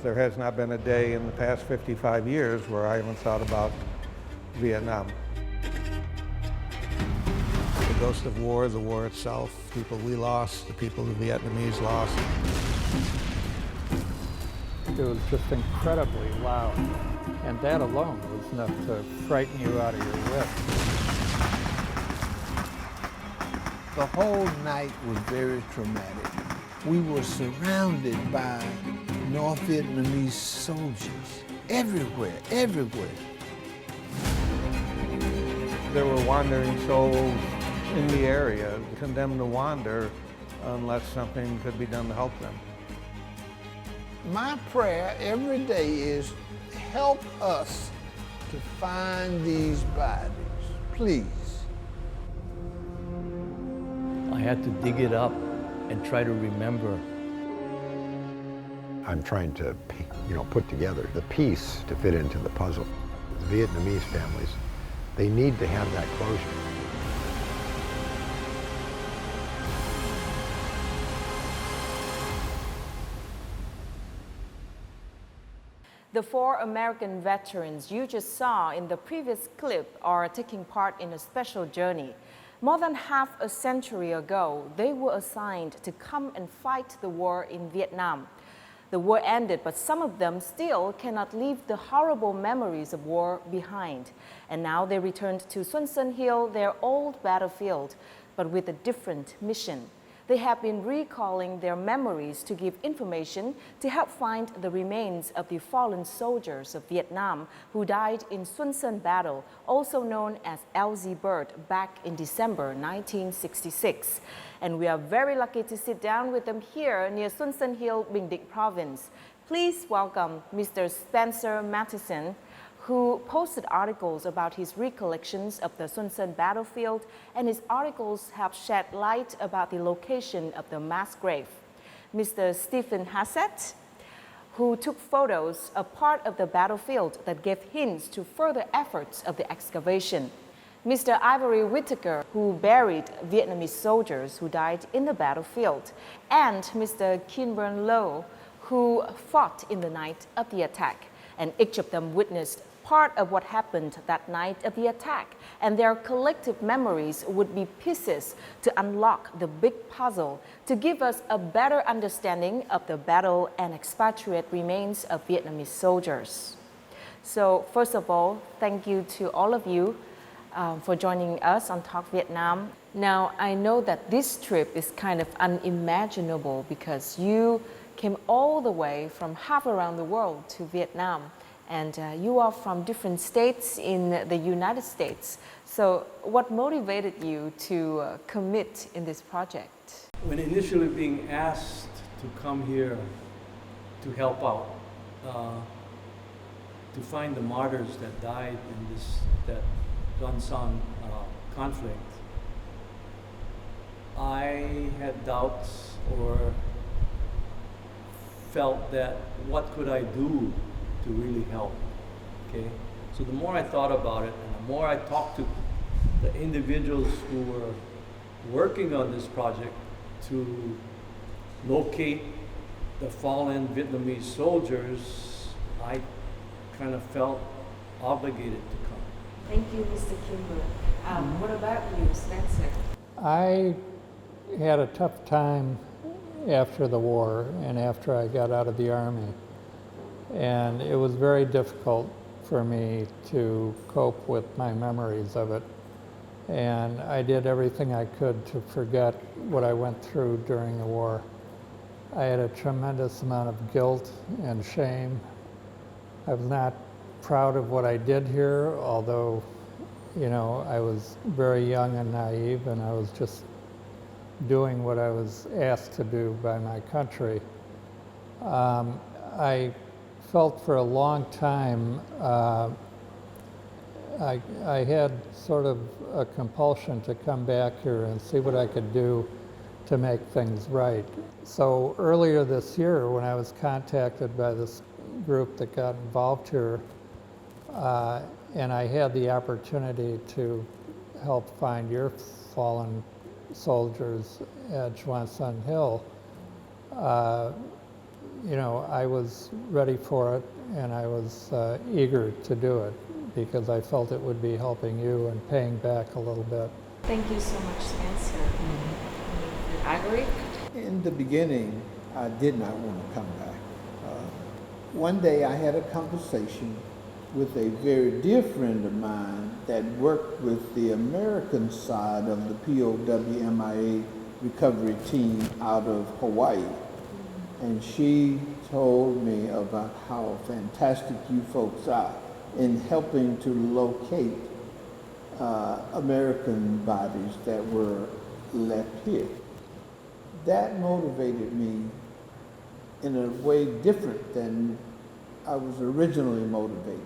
There has not been a day in the past 55 years where I haven't thought about Vietnam. The ghost of war, the war itself, people we lost, the people the Vietnamese lost. It was just incredibly loud, and that alone was enough to frighten you out of your wits. The whole night was very traumatic. We were surrounded by North Vietnamese soldiers everywhere, everywhere. There were wandering souls in the area, condemned to wander unless something could be done to help them. My prayer every day is, help us to find these bodies, please. I had to dig it up and try to remember. I'm trying to, put together the piece to fit into the puzzle. The Vietnamese families, they need to have that closure. The 4 American veterans you just saw in the previous clip are taking part in a special journey. More than half a century ago, they were assigned to come and fight the war in Vietnam. The war ended, but some of them still cannot leave the horrible memories of war behind. And now they returned to Xuân SiN Hill, their old battlefield, but with a different mission. They have been recalling their memories to give information to help find the remains of the fallen soldiers of Vietnam who died in Xuân SiN battle, also known as LZ Bird, back in December 1966. And we are very lucky to sit down with them here near Xuân SiN Hill, Bình Định province. Please welcome Mr. Spencer Matteson, who posted articles about his recollections of the Xuân SiN battlefield, and his articles have shed light about the location of the mass grave. Mr. Steve Hassett, who took photos of part of the battlefield that gave hints to further efforts of the excavation. Mr. Ivory Whitaker, who buried Vietnamese soldiers who died in the battlefield, and Mr. Kinbourne Lo, who fought in the night of the attack. And each of them witnessed part of what happened that night of the attack, and their collective memories would be pieces to unlock the big puzzle to give us a better understanding of the battle and expatriate remains of Vietnamese soldiers. So first of all, thank you to all of you for joining us on Talk Vietnam. Now, I know that this trip is kind of unimaginable because you came all the way from half around the world to Vietnam. And you are from different states in the United States. So what motivated you to commit in this project? When initially being asked to come here to help out, to find the martyrs that died in that Don San conflict, I had doubts or felt that what could I do to really help, okay? So the more I thought about it and the more I talked to the individuals who were working on this project to locate the fallen Vietnamese soldiers, I kind of felt obligated to come. Thank you, Mr. Kinbourne. What about you, Spencer? I had a tough time after the war and after I got out of the Army. And it was very difficult for me to cope with my memories of it. And I did everything I could to forget what I went through during the war. I had a tremendous amount of guilt and shame. I was not proud of what I did here, although, I was very young and naive, and I was just doing what I was asked to do by my country. I felt for a long time I had sort of a compulsion to come back here and see what I could do to make things right. So earlier this year, when I was contacted by this group that got involved here, and I had the opportunity to help find your fallen soldiers at Xuân SiN Hill, you know, I was ready for it, and I was eager to do it because I felt it would be helping you and paying back a little bit. Thank you so much, Spencer. Ivory? In the beginning, I did not want to come back. One day I had a conversation with a very dear friend of mine that worked with the American side of the POWMIA recovery team out of Hawaii. And she told me about how fantastic you folks are in helping to locate American bodies that were left here. That motivated me in a way different than I was originally motivated.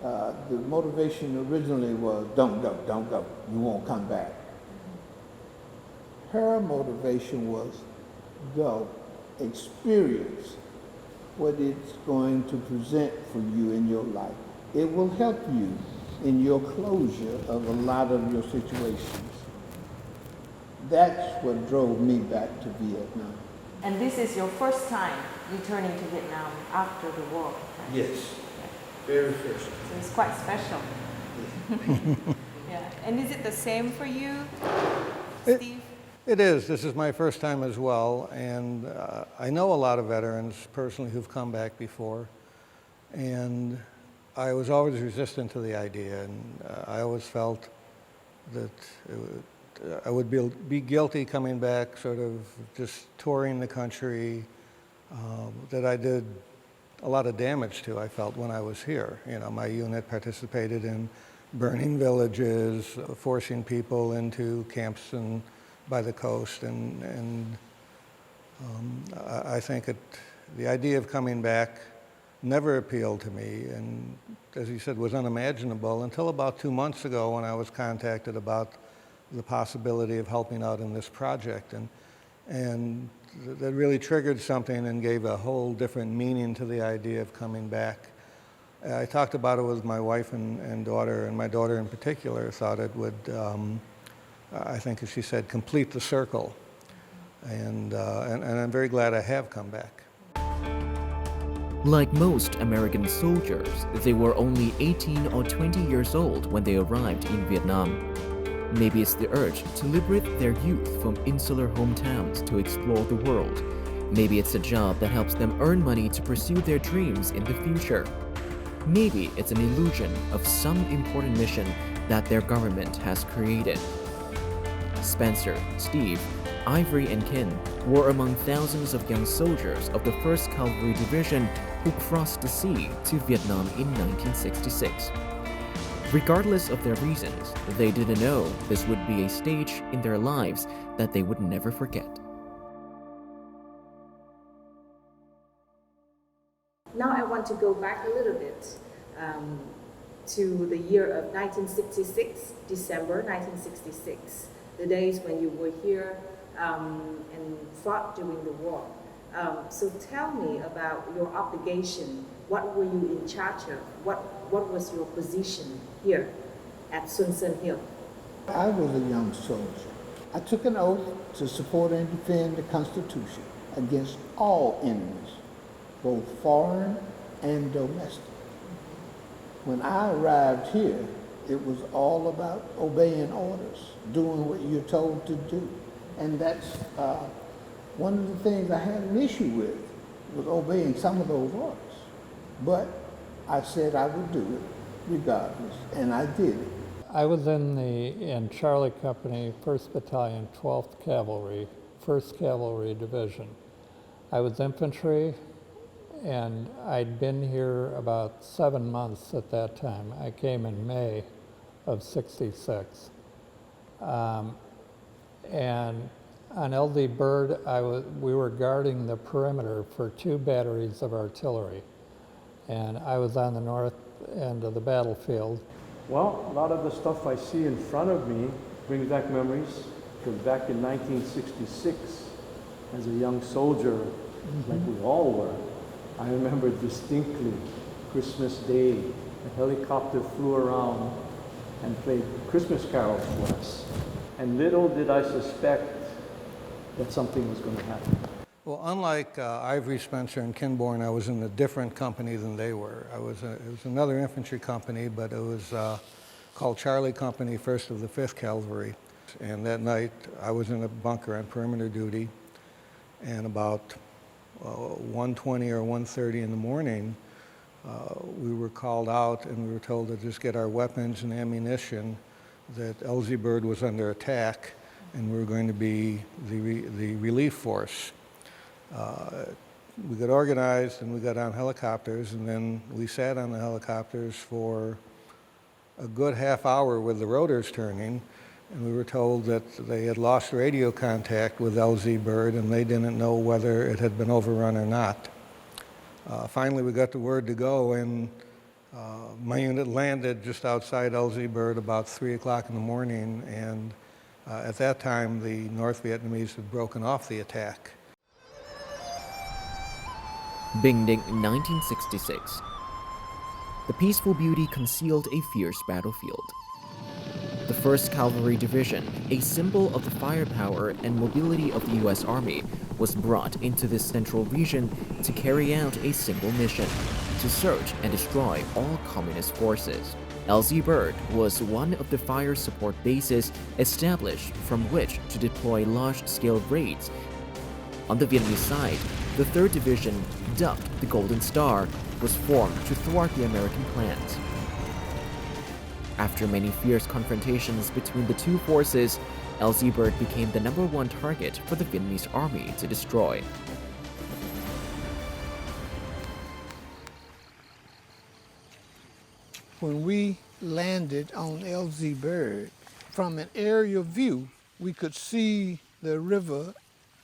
The motivation originally was, don't go, you won't come back. Her motivation was, go, experience what it's going to present for you in your life. It will help you in your closure of a lot of your situations. That's what drove me back to Vietnam. And this is your first time returning to Vietnam after the war, right? Yes, very first. So it's quite special. Yeah. And is it the same for you, Steve? It is. This is my first time as well, and I know a lot of veterans personally who've come back before, and I was always resistant to the idea, and I always felt that I would be guilty coming back, sort of just touring the country, that I did a lot of damage to, I felt, when I was here. You know, my unit participated in burning villages, forcing people into camps and by the coast, and I think the idea of coming back never appealed to me, and as he said, was unimaginable until about 2 months ago when I was contacted about the possibility of helping out in this project, and that really triggered something and gave a whole different meaning to the idea of coming back. I talked about it with my wife and daughter, and my daughter in particular thought it would, I think, as she said, complete the circle, and I'm very glad I have come back. Like most American soldiers, they were only 18 or 20 years old when they arrived in Vietnam. Maybe it's the urge to liberate their youth from insular hometowns to explore the world. Maybe it's a job that helps them earn money to pursue their dreams in the future. Maybe it's an illusion of some important mission that their government has created. Spencer, Steve, Ivory, and Kin were among thousands of young soldiers of the 1st Cavalry Division who crossed the sea to Vietnam in 1966. Regardless of their reasons, they didn't know this would be a stage in their lives that they would never forget. Now I want to go back a little bit to the year of 1966, December 1966, the days when you were here and fought during the war. So tell me about your obligation. What were you in charge of? What was your position here at XUÂN SiN Hill? I was a young soldier. I took an oath to support and defend the Constitution against all enemies, both foreign and domestic. When I arrived here, it was all about obeying orders, doing what you're told to do. And that's one of the things I had an issue with, was obeying some of those orders. But I said I would do it regardless, and I did it. I was in Charlie Company, 1st Battalion, 12th Cavalry, 1st Cavalry Division. I was infantry, and I'd been here about 7 months at that time. I came in May of '66. And on LD Bird, we were guarding the perimeter for 2 batteries of artillery. And I was on the north end of the battlefield. Well, a lot of the stuff I see in front of me brings back memories, because back in 1966, as a young soldier, like we all were, I remember distinctly Christmas Day, a helicopter flew around and played Christmas carols for us. And little did I suspect that something was going to happen. Well, unlike Ivory, Spencer, and Kinbourne, I was in a different company than they were. It was another infantry company, but it was called Charlie Company, 1st of the 5th Cavalry. And that night, I was in a bunker on perimeter duty, and about 1:20 or 1:30 in the morning, we were called out and we were told to just get our weapons and ammunition, that LZ Bird was under attack, and we were going to be the relief force. We got organized and we got on helicopters, and then we sat on the helicopters for a good half hour with the rotors turning, and we were told that they had lost radio contact with LZ Bird and they didn't know whether it had been overrun or not. Finally, we got the word to go, and my unit landed just outside LZ Bird about 3 o'clock in the morning, and at that time, the North Vietnamese had broken off the attack. Bình Định, 1966. The peaceful beauty concealed a fierce battlefield. The 1st Cavalry Division, a symbol of the firepower and mobility of the U.S. Army, was brought into this central region to carry out a single mission: to search and destroy all communist forces. LZ Bird was one of the fire support bases established from which to deploy large-scale raids. On the Vietnamese side, the 3rd Division, dubbed the Golden Star, was formed to thwart the American plans. After many fierce confrontations between the two forces, LZ Bird became the #1 target for the Vietnamese army to destroy. When we landed on LZ Bird, from an aerial view, we could see the river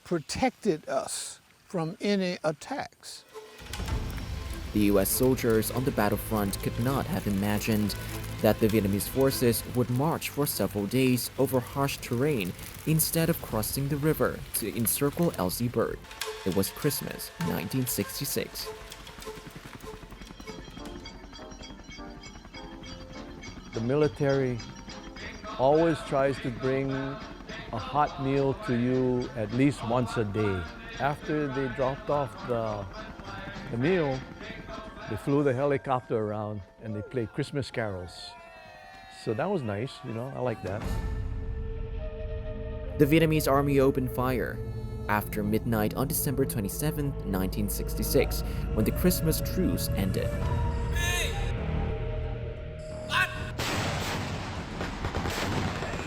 protected us from any attacks. The U.S. soldiers on the battlefront could not have imagined that the Vietnamese forces would march for several days over harsh terrain instead of crossing the river to encircle LZ Bird. It was Christmas, 1966. The military always tries to bring a hot meal to you at least once a day. After they dropped off the meal, they flew the helicopter around and they played Christmas carols. So that was nice, I like that. The Vietnamese army opened fire after midnight on December 27, 1966, when the Christmas truce ended.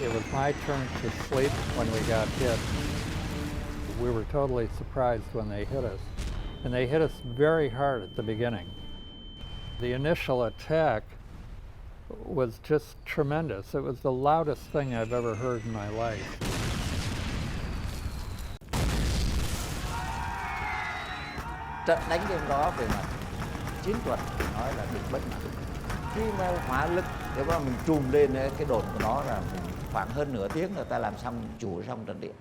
It was my turn to sleep when we got hit. We were totally surprised when they hit us. And they hit us very hard at the beginning. The initial attack was just tremendous. It was the loudest thing I've ever heard in my life. Trận đánh đêm đó về mặt chiến thuật nói là địch bất ngờ. Khi mà hỏa lực để mà mình trùm lên cái đồn của nó là khoảng hơn nửa tiếng là ta làm xong chủ xong trận địa.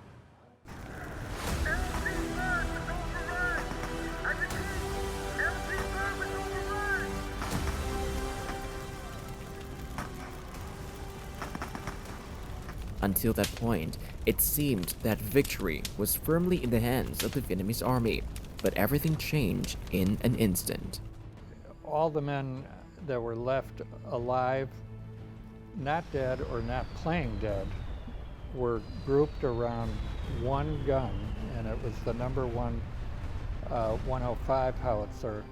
Until that point, it seemed that victory was firmly in the hands of the Vietnamese army, but everything changed in an instant. All the men that were left alive, not dead or not playing dead, were grouped around one gun, and it was the #1 105 howitzer.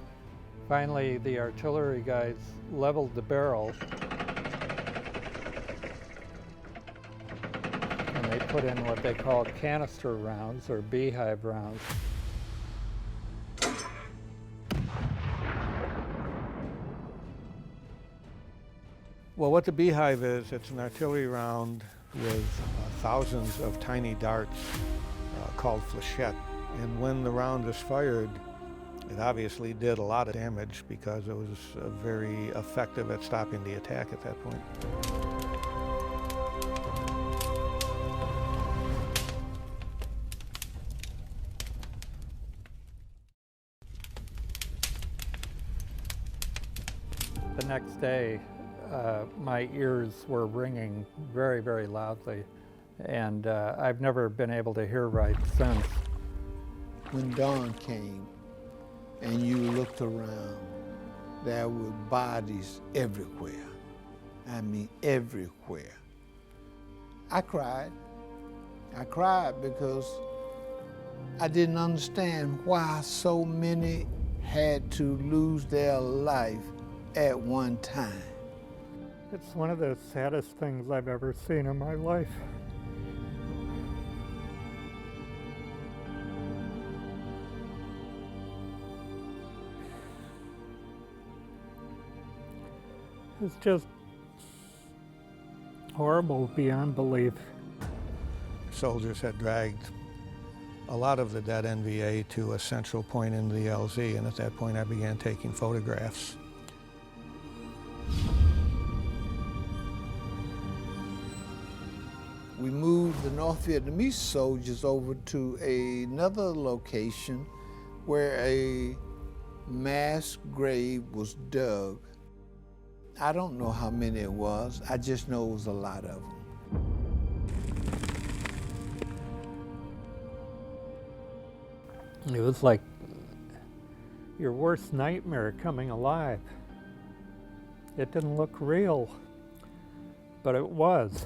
Finally, the artillery guys leveled the barrel, and they put in what they call canister rounds or beehive rounds. Well, what the beehive is, it's an artillery round with thousands of tiny darts called flechette. And when the round is fired, it obviously did a lot of damage because it was very effective at stopping the attack at that point. The next day, my ears were ringing very, very loudly, and I've never been able to hear right since. When dawn came and you looked around, there were bodies everywhere. I mean, everywhere. I cried. I cried because I didn't understand why so many had to lose their life at one time. It's one of the saddest things I've ever seen in my life. It's just horrible beyond belief. Soldiers had dragged a lot of the dead NVA to a central point in the LZ, and at that point I began taking photographs. We moved the North Vietnamese soldiers over to another location where a mass grave was dug. I don't know how many it was, I just know it was a lot of them. It was like your worst nightmare coming alive. It didn't look real, but it was.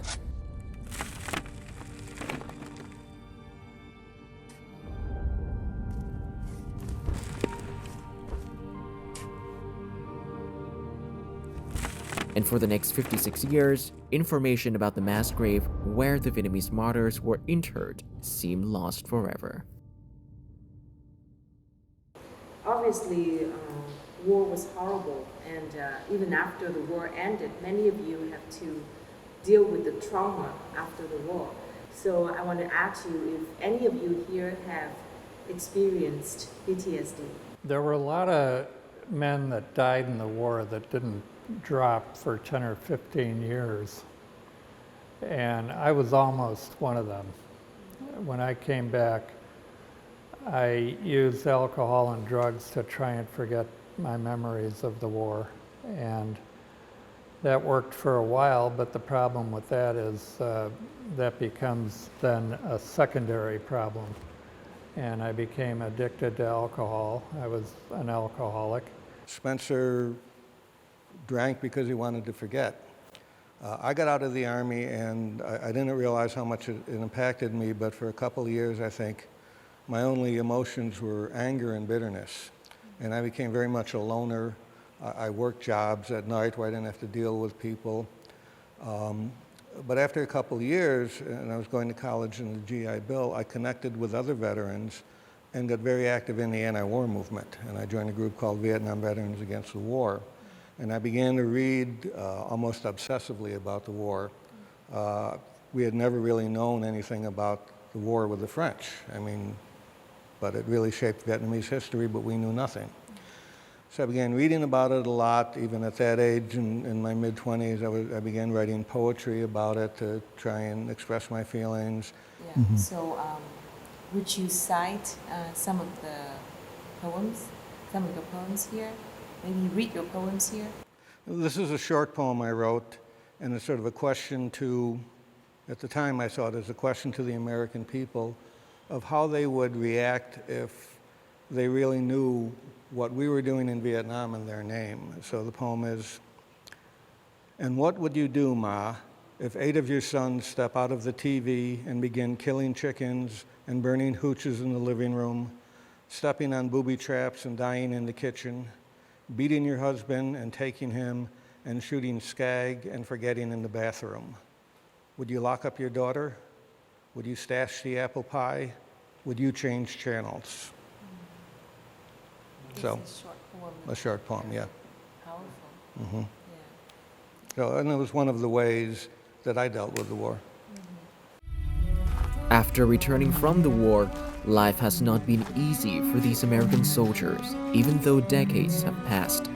And for the next 56 years, information about the mass grave where the Vietnamese martyrs were interred seemed lost forever. Obviously, war was horrible, and even after the war ended, many of you have to deal with the trauma after the war. So I want to ask you if any of you here have experienced PTSD. There were a lot of men that died in the war that didn't drop for 10 or 15 years. And I was almost one of them. When I came back, I used alcohol and drugs to try and forget my memories of the war. And that worked for a while, but the problem with that is that becomes then a secondary problem. And I became addicted to alcohol. I was an alcoholic. Spencer drank because he wanted to forget. I got out of the Army and I didn't realize how much it impacted me, but for a couple of years, I think, my only emotions were anger and bitterness. And I became very much a loner. I worked jobs at night where I didn't have to deal with people. But after a couple of years, and I was going to college in the GI Bill, I connected with other veterans and got very active in the anti-war movement. And I joined a group called Vietnam Veterans Against the War. And I began to read almost obsessively about the war. We had never really known anything about the war with the French. I mean, but it really shaped Vietnamese history, but we knew nothing. So I began reading about it a lot, even at that age, in my mid-20s, I began writing poetry about it to try and express my feelings. Yeah. Mm-hmm. So would you cite some of the poems here? Maybe read your poems here? This is a short poem I wrote, and it's sort of a question to, at the time I saw it as a question to the American people of how they would react if they really knew what we were doing in Vietnam in their name. So the poem is, "And what would you do, Ma, if 8 of your sons step out of the TV and begin killing chickens and burning hooches in the living room, stepping on booby traps and dying in the kitchen, beating your husband and taking him and shooting skag and forgetting in the bathroom? Would you lock up your daughter? Would you stash the apple pie? Would you change channels?" So, a short poem, yeah. Powerful. Mm-hmm. Yeah. So, and it was one of the ways that I dealt with the war. After returning from the war, life has not been easy for these American soldiers, even though decades have passed.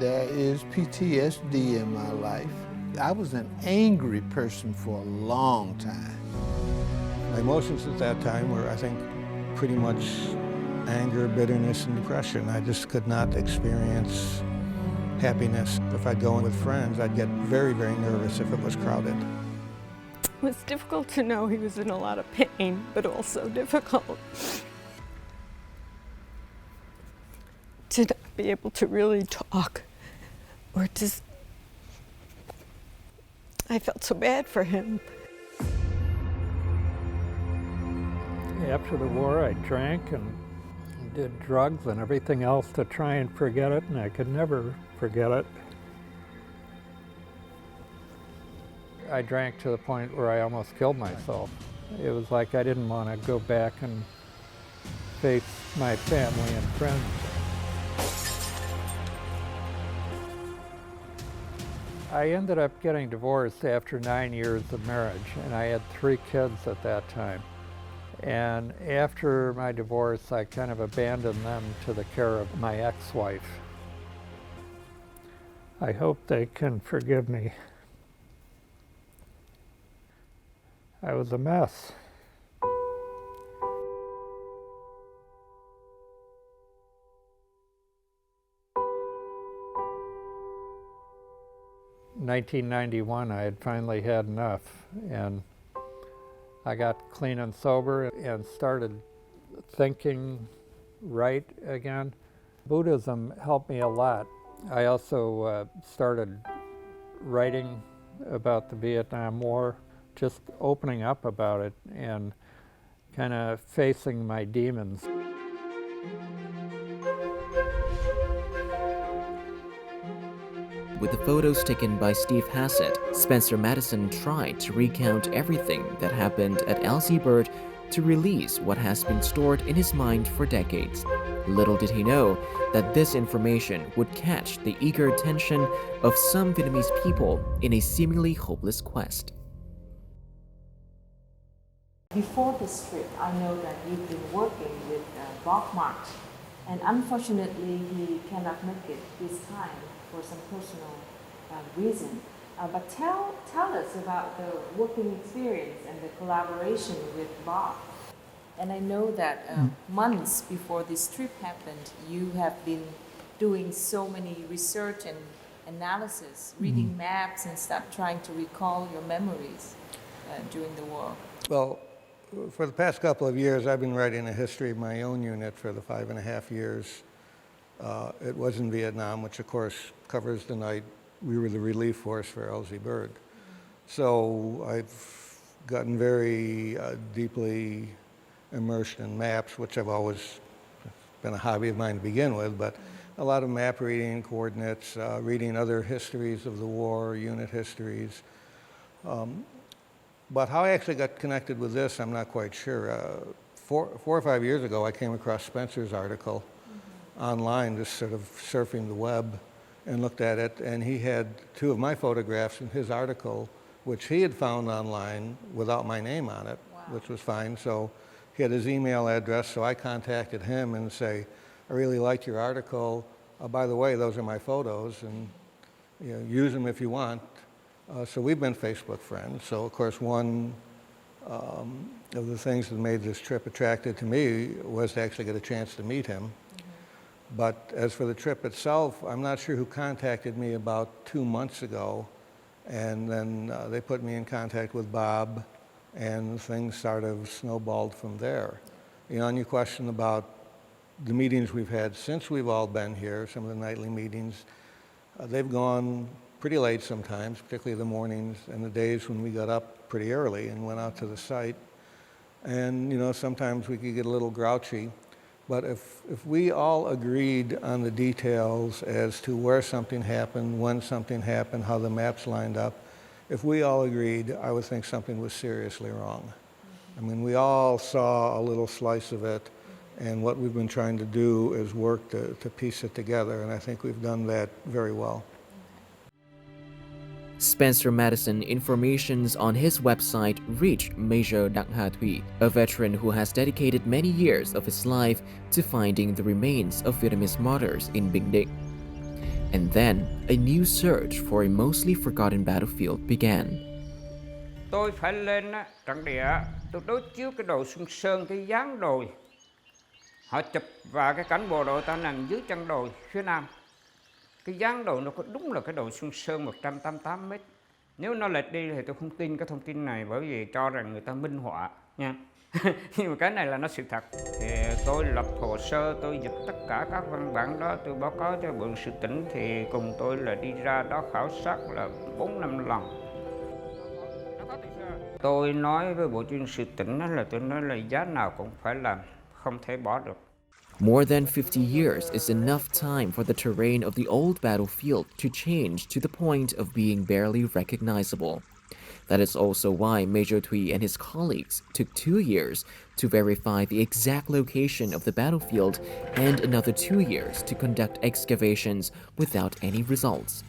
There is PTSD in my life. I was an angry person for a long time. My emotions at that time were, I think, pretty much anger, bitterness, and depression. I just could not experience happiness. If I'd go in with friends, I'd get very, very nervous if it was crowded. It was difficult to know he was in a lot of pain, but also difficult be able to really talk or just, I felt so bad for him. After the war, I drank and did drugs and everything else to try and forget it, and I could never forget it. I drank to the point where I almost killed myself. It was like I didn't want to go back and face my family and friends. I ended up getting divorced after 9 years of marriage, and I had 3 kids at that time. And after my divorce, I kind of abandoned them to the care of my ex-wife. I hope they can forgive me. I was a mess. In 1991, I had finally had enough, and I got clean and sober and started thinking right again. Buddhism helped me a lot. I also started writing about the Vietnam War, just opening up about it and kind of facing my demons. With the photos taken by Steve Hassett, Spencer Matteson tried to recount everything that happened at LIliwot to release what has been stored in his mind for decades. Little did he know that this information would catch the eager attention of some Vietnamese people in a seemingly hopeless quest. Before this trip, I know that you've been working with Bob March, and unfortunately he cannot make it this time for some personal reason. But tell us about the working experience and the collaboration with Bob. And I know that months before this trip happened, you have been doing so many research and analysis, reading maps and stuff, trying to recall your memories during the war. Well, for the past couple of years, I've been writing a history of my own unit for the 5.5 years. It was in Vietnam, which of course covers the night. We were the relief force for LIliwot. So I've gotten very deeply immersed in maps, which I've always been a hobby of mine to begin with, but a lot of map reading, coordinates, reading other histories of the war, unit histories. But how I actually got connected with this, I'm not quite sure. 4 or 5 years ago, I came across Spencer's article online, just sort of surfing the web, and looked at it, and he had 2 of my photographs in his article, which he had found online without my name on it, which was fine. So he had his email address, so I contacted him and say, I really liked your article. By the way, those are my photos, and use them if you want. So we've been Facebook friends. So of course, one of the things that made this trip attractive to me was to actually get a chance to meet him. But as for the trip itself, I'm not sure who contacted me about 2 months ago, and then they put me in contact with Bob, and things sort of snowballed from there. On your question about the meetings we've had since we've all been here, some of the nightly meetings, they've gone pretty late sometimes, particularly the mornings and the days when we got up pretty early and went out to the site. And sometimes we could get a little grouchy. But if we all agreed on the details as to where something happened, when something happened, how the maps lined up, if we all agreed, I would think something was seriously wrong. I mean, we all saw a little slice of it, and what we've been trying to do is work to piece it together, and I think we've done that very well. Spencer Matteson informations on his website reached Major Đặng Hà Thủy, a veteran who has dedicated many years of his life to finding the remains of Vietnamese martyrs in Bình Định. And then, a new search for a mostly forgotten battlefield began. Tôi phải lên trận địa, tôi đối chiếu cái đồ Xuân Sơn, cái dáng đồi. Họ chụp vào cái cảnh bộ đội ta nằm dưới chân đồi phía nam. Cái dáng đồi nó có đúng là cái đồi Xuân Sơn 188 mét. Nếu nó lệch đi thì tôi không tin cái thông tin này, bởi vì cho rằng người ta minh họa nha. Nhưng mà cái này là nó sự thật. Thì tôi lập hồ sơ, tôi dịch tất cả các văn bản đó, tôi báo cáo cho Bộ Sự tỉnh thì cùng tôi là đi ra đó khảo sát là 4-5 lần. Tôi nói với Bộ Chuyên sự tỉnh là tôi nói là giá nào cũng phải làm, không thể bỏ được. More than 50 years is enough time for the terrain of the old battlefield to change to the point of being barely recognizable. That is also why Major Đვილ and his colleagues took 2 years to verify the exact location of the battlefield and another 2 years to conduct excavations without any results.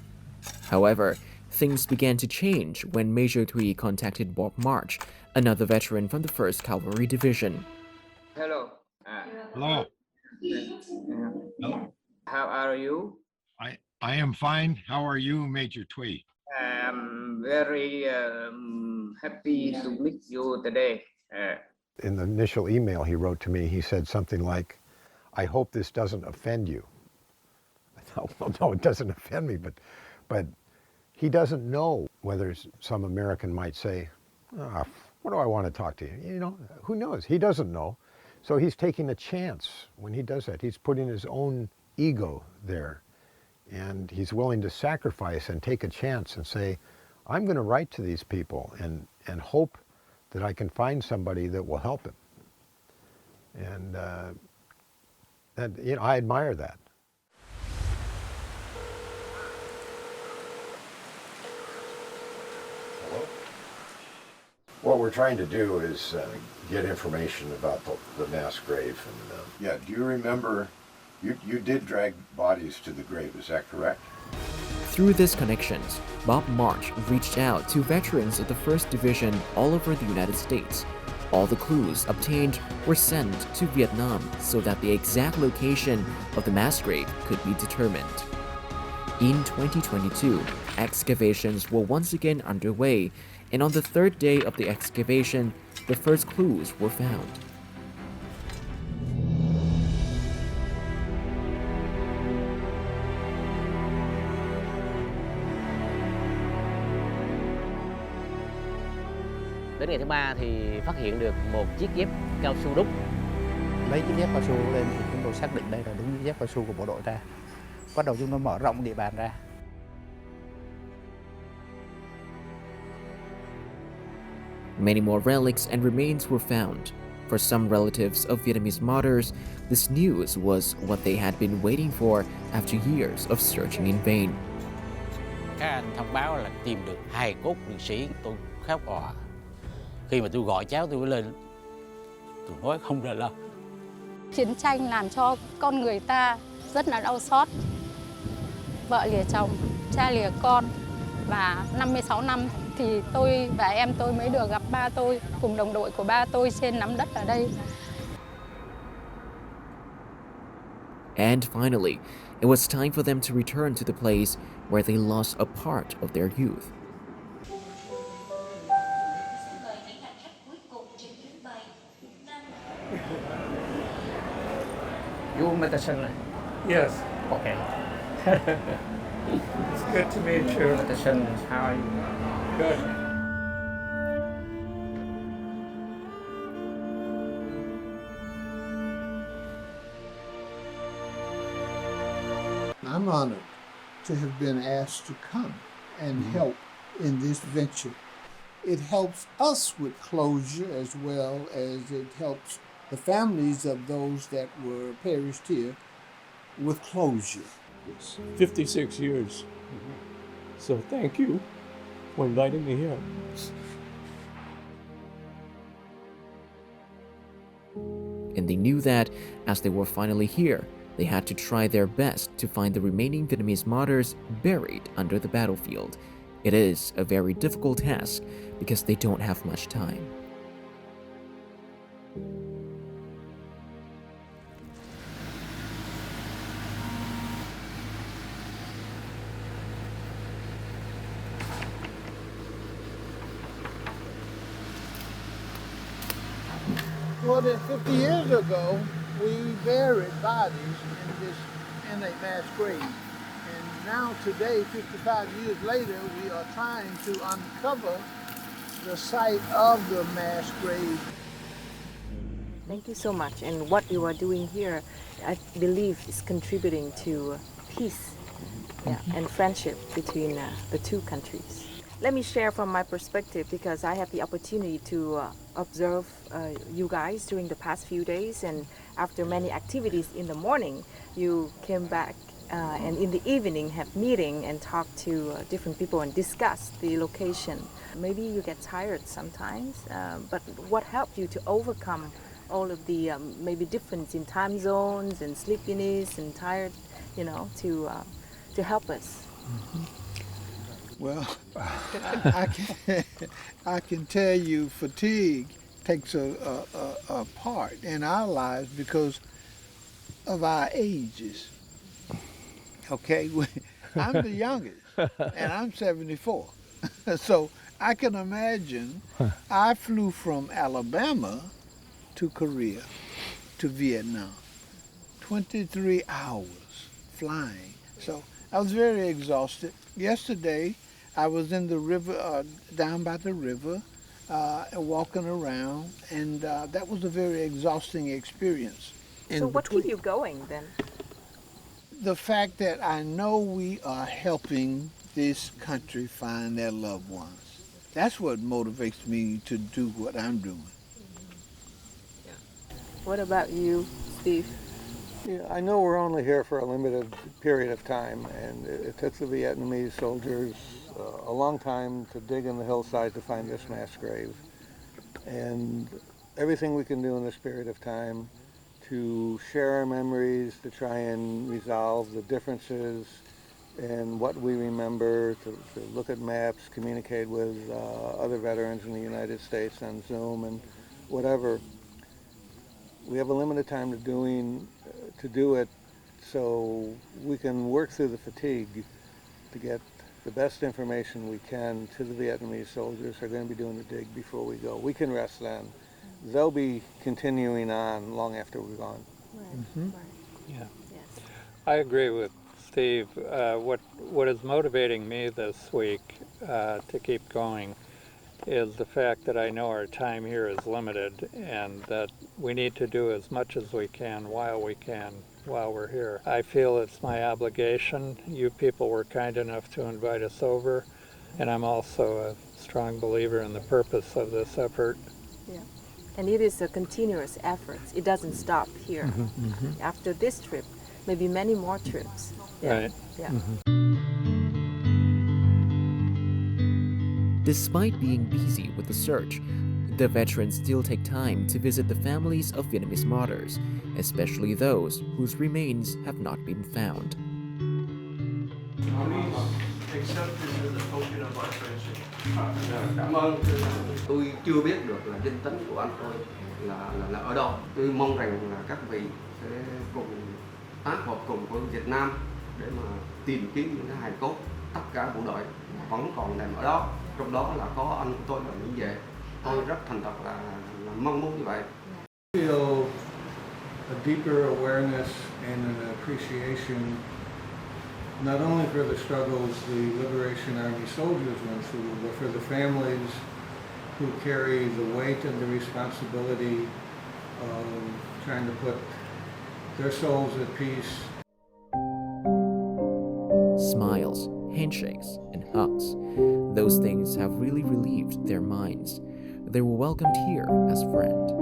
However, things began to change when Major Đვილ contacted Bob March, another veteran from the 1st Cavalry Division. Hello. Hello. Hello. How are you? I am fine. How are you, Major Đვილ? I'm very happy to meet you today. In the initial email he wrote to me, he said something like, I hope this doesn't offend you. I thought, well, no, it doesn't offend me, but he doesn't know whether some American might say, what do I want to talk to you? You know, who knows? He doesn't know. So he's taking a chance when he does that. He's putting his own ego there. And he's willing to sacrifice and take a chance and say, I'm going to write to these people and hope that I can find somebody that will help him. And that, you know, I admire that. Hello? What we're trying to do is get information about the mass grave. And yeah, do you remember? You did drag bodies to the grave, is that correct? Through these connections, Bob March reached out to veterans of the 1st Division all over the United States. All the clues obtained were sent to Vietnam so that the exact location of the mass grave could be determined. In 2022, excavations were once again underway, and on the 3rd day of the excavation, the first clues were found. Đến ngày thứ 3 thì phát hiện được một chiếc dép cao su đúc. Lấy chiếc dép cao su lên thì chúng tôi xác định đây là đúng chiếc dép cao su của bộ đội ta. Bắt đầu chúng tôi mở rộng địa bàn ra. Many more relics and remains were found. For some relatives of Vietnamese martyrs, this news was what they had been waiting for after years of searching in vain. Các anh thông báo là tìm được hài cốt liệt sĩ, tôi khóc òa. Khi mà tôi gọi cháu tôi lên, tôi nói không ra đâu. Chiến tranh làm cho con người ta rất là đau xót. Vợ lìa chồng, cha lìa con, và 56 năm thì tôi và em tôi mới được gặp ba tôi cùng đồng đội của ba tôi trên nắm đất ở đây. And finally, it was time for them to return to the place where they lost a part of their youth. You Matteson? Yes. Okay. It's good to meet you. Matteson, how are you? Good. I'm honored to have been asked to come and help in this venture. It helps us with closure as well as it helps the families of those that were perished here with closure. 56 years. So thank you for inviting me here. And they knew that as they were finally here, they had to try their best to find the remaining Vietnamese martyrs buried under the battlefield. It is a very difficult task because they don't have much time. More than 50 years ago, we buried bodies in a mass grave. And now today, 55 years later, we are trying to uncover the site of the mass grave. Thank you so much. And what you are doing here, I believe, is contributing to peace and friendship between the two countries. Let me share from my perspective, because I had the opportunity to observe you guys during the past few days, and after many activities in the morning, you came back and in the evening have meeting and talk to different people and discuss the location. Maybe you get tired sometimes, but what helped you to overcome all of the maybe difference in time zones and sleepiness and tired, to help us? Well, I can tell you fatigue takes a part in our lives because of our ages. Okay, I'm the youngest, and I'm 74. So I can imagine I flew from Alabama to Korea to Vietnam, 23 hours flying. So I was very exhausted. Yesterday, I was in the river, down by the river, walking around, and that was a very exhausting experience. So what keep you going then? The fact that I know we are helping this country find their loved ones. That's what motivates me to do what I'm doing. What about you, Steve? Yeah, I know we're only here for a limited period of time, and it took the Vietnamese soldiers a long time to dig in the hillside to find this mass grave. And everything we can do in this period of time to share our memories, to try and resolve the differences in what we remember, to look at maps, communicate with other veterans in the United States on Zoom and whatever. We have a limited time to do it, so we can work through the fatigue to get the best information we can to the Vietnamese soldiers who are going to be doing the dig before we go. We can rest then. They'll be continuing on long after we're gone. Right. Mm-hmm. Right. Yeah. Yes. I agree with Steve. What is motivating me this week to keep going is the fact that I know our time here is limited and that we need to do as much as we can while we're here. I feel it's my obligation. You people were kind enough to invite us over, and I'm also a strong believer in the purpose of this effort. Yeah. And it is a continuous effort. It doesn't stop here. Mm-hmm, mm-hmm. After this trip, maybe many more trips. Yeah. Right. Yeah. Mm-hmm. Despite being busy with the search, the veterans still take time to visit the families of Vietnamese martyrs, especially those whose remains have not been found. Cảm ơn. Tôi chưa biết được là danh tính của anh tôi là ở đâu. Tôi mong rằng là các vị sẽ cùng tác hợp cùng với Việt Nam để mà tìm kiếm những cái hài cốt. Tất cả bộ đội vẫn còn nằm ở đó. Trong đó là có anh của tôi là Những về. Tôi rất thành thật là mong muốn như vậy. Feel a deeper awareness and an appreciation not only for the struggles the Liberation Army soldiers went through, but for the families who carry the weight and the responsibility of trying to put their souls at peace. Smiles, handshakes, and hugs. Those things have really relieved their minds. They were welcomed here as friends.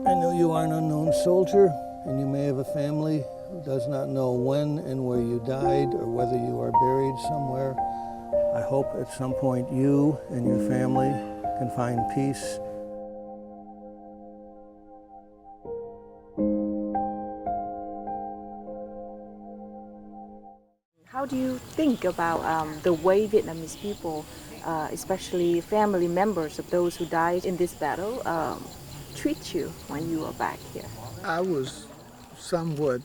I know you are an unknown soldier, and you may have a family who does not know when and where you died or whether you are buried somewhere. I hope at some point you and your family can find peace. How do you think about the way Vietnamese people, especially family members of those who died in this battle, treat you when you were back here? I was somewhat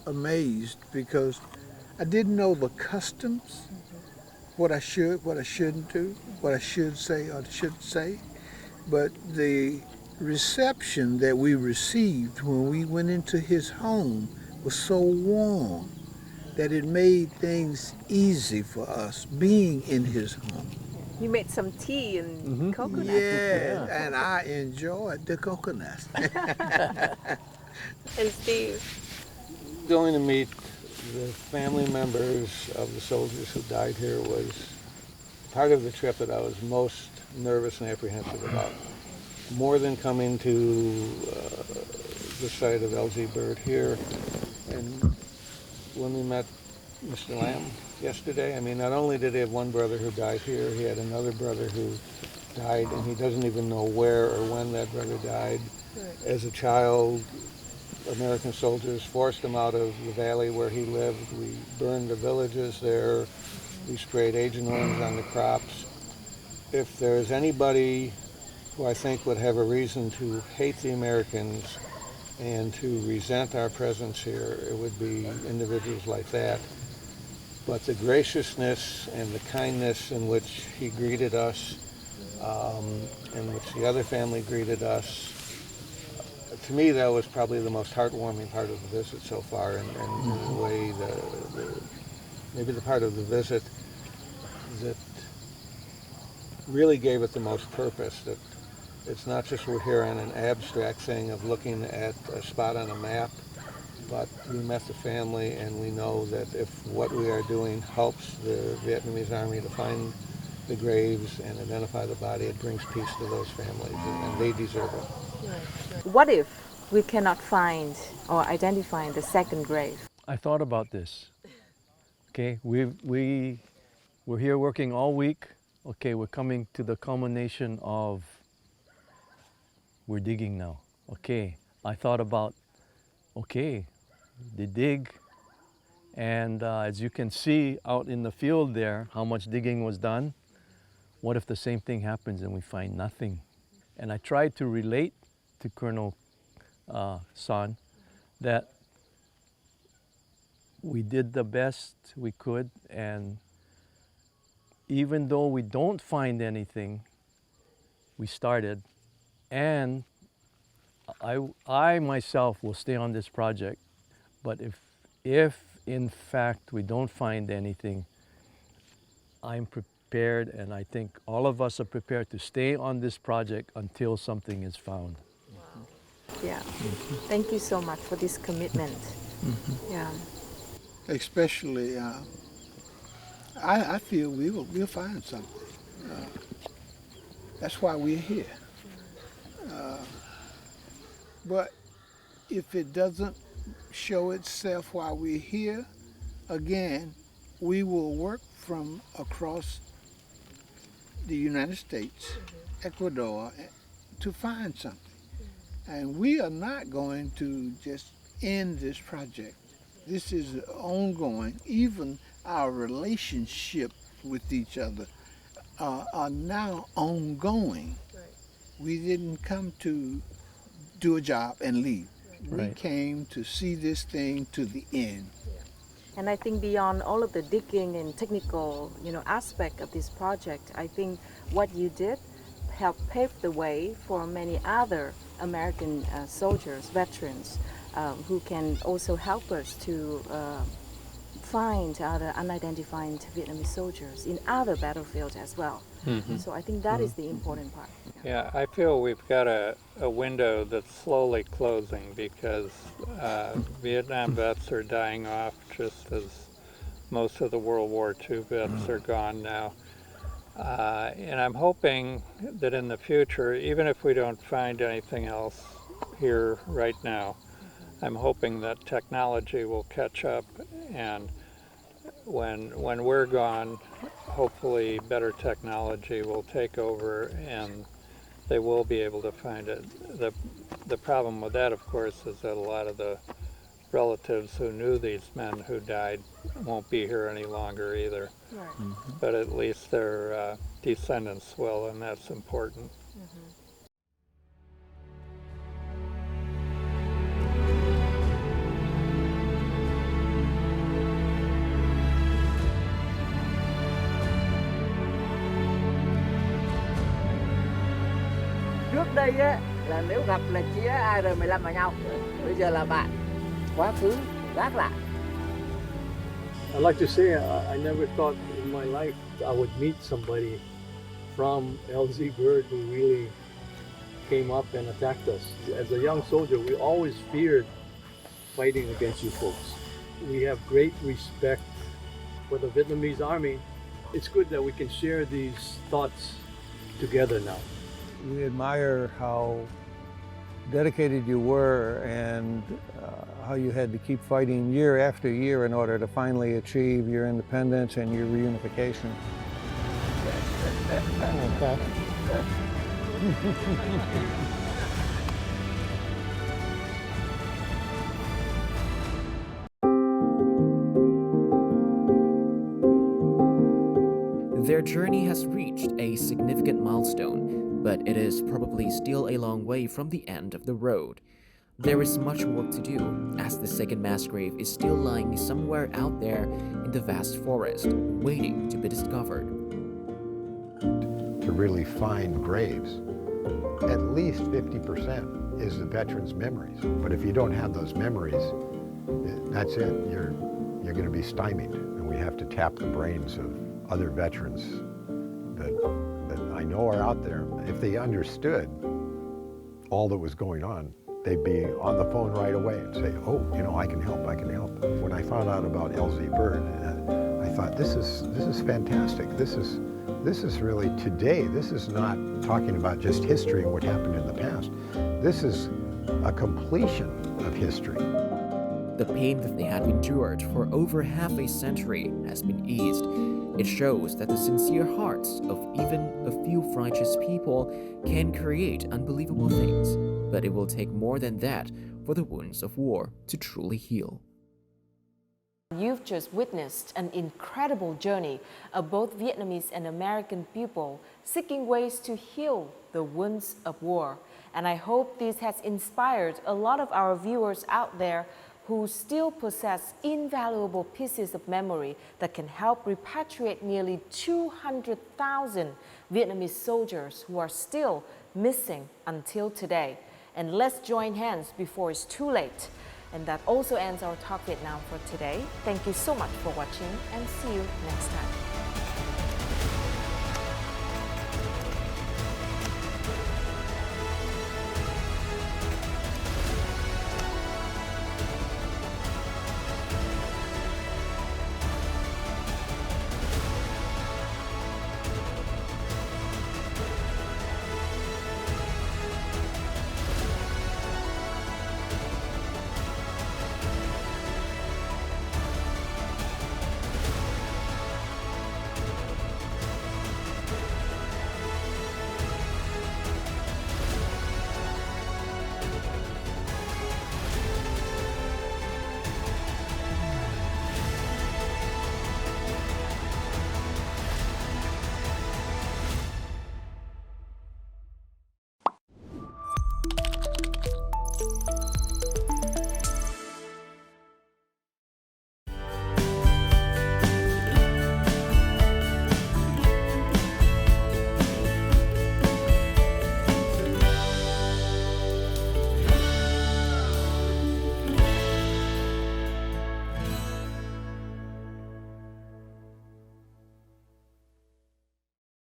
amazed because I didn't know the customs, what I should, what I shouldn't do, what I should say or shouldn't say. But the reception that we received when we went into his home was so warm that it made things easy for us being in his home. You made some tea and coconut. Yeah, and I enjoyed the coconut. And Steve? Going to meet the family members of the soldiers who died here was part of the trip that I was most nervous and apprehensive about. More than coming to the site of LG Bird here. And when we met Mr. Lamb yesterday, I mean, not only did he have one brother who died here, he had another brother who died, and he doesn't even know where or when that brother died. Right. As a child, American soldiers forced him out of the valley where he lived. We burned the villages there. We sprayed Agent Orange on the crops. If there's anybody who I think would have a reason to hate the Americans and to resent our presence here, it would be individuals like that. But the graciousness and the kindness in which he greeted us, in which the other family greeted us, to me that was probably the most heartwarming part of the visit so far, and in a way maybe the part of the visit that really gave it the most purpose, that it's not just we're here on an abstract thing of looking at a spot on a map, but we met the family and we know that if what we are doing helps the Vietnamese army to find the graves and identify the body, it brings peace to those families, and they deserve it. What if we cannot find or identify the second grave? I thought about this. Okay, we're here working all week. Okay, we're coming to the culmination of we're digging now. Okay, I thought about, okay, they dig, and as you can see out in the field there, how much digging was done. What if the same thing happens and we find nothing? And I tried to relate to Colonel Son that we did the best we could, and even though we don't find anything, we started, and I myself will stay on this project, but if in fact we don't find anything, I'm prepared, and I think all of us are prepared to stay on this project until something is found. Wow. Yeah. Thank you so much for this commitment. Yeah. Especially, I feel we'll find something. That's why we're here. But if it doesn't show itself while we're here, again, we will work from across the United States, Ecuador, to find something. And we are not going to just end this project. This is ongoing. Even our relationship with each other are now ongoing. Right. We didn't come to do a job and leave. Right. We came to see this thing to the end. Yeah. And I think beyond all of the digging and technical, aspect of this project, I think what you did helped pave the way for many other American soldiers, veterans, who can also help us to find other unidentified Vietnamese soldiers in other battlefields as well. Mm-hmm. So I think that is the important part. Yeah, I feel we've got a window that's slowly closing because Vietnam vets are dying off just as most of the World War II vets are gone now. And I'm hoping that in the future, even if we don't find anything else here right now, I'm hoping that technology will catch up, and when we're gone, hopefully better technology will take over and they will be able to find it. The problem with that, of course, is that a lot of the relatives who knew these men who died won't be here any longer either. Right. Mm-hmm. But at least their descendants will, and that's important. Mm-hmm. đây á là nếu gặp là chia AR-15 vào nhau. Bây giờ là bạn, quá khứ gác lại. I'd like to say I never thought in my life I would meet somebody from LZ Bird who really came up and attacked us. As a young soldier, we always feared fighting against you folks. We have great respect for the Vietnamese army. It's good that we can share these thoughts together now. We admire how dedicated you were and how you had to keep fighting year after year in order to finally achieve your independence and your reunification. Okay. Their journey has reached a significant milestone, but it is probably still a long way from the end of the road. There is much work to do, as the second mass grave is still lying somewhere out there in the vast forest, waiting to be discovered. To really find graves, at least 50% is the veterans' memories. But if you don't have those memories, that's it. You're going to be stymied, and we have to tap the brains of other veterans that I know are out there. If they understood all that was going on, they'd be on the phone right away and say, oh, you know, I can help, I can help. When I found out about LZ Bird, I thought, this is fantastic. This is really today. This is not talking about just history and what happened in the past. This is a completion of history. The pain that they had endured for over half a century has been eased. It shows that the sincere hearts of even a few righteous people can create unbelievable things, but it will take more than that for the wounds of war to truly heal. You've just witnessed an incredible journey of both Vietnamese and American people seeking ways to heal the wounds of war. And I hope this has inspired a lot of our viewers out there who still possess invaluable pieces of memory that can help repatriate nearly 200,000 Vietnamese soldiers who are still missing until today. And let's join hands before it's too late. And that also ends our Talk Vietnam for today. Thank you so much for watching and see you next time.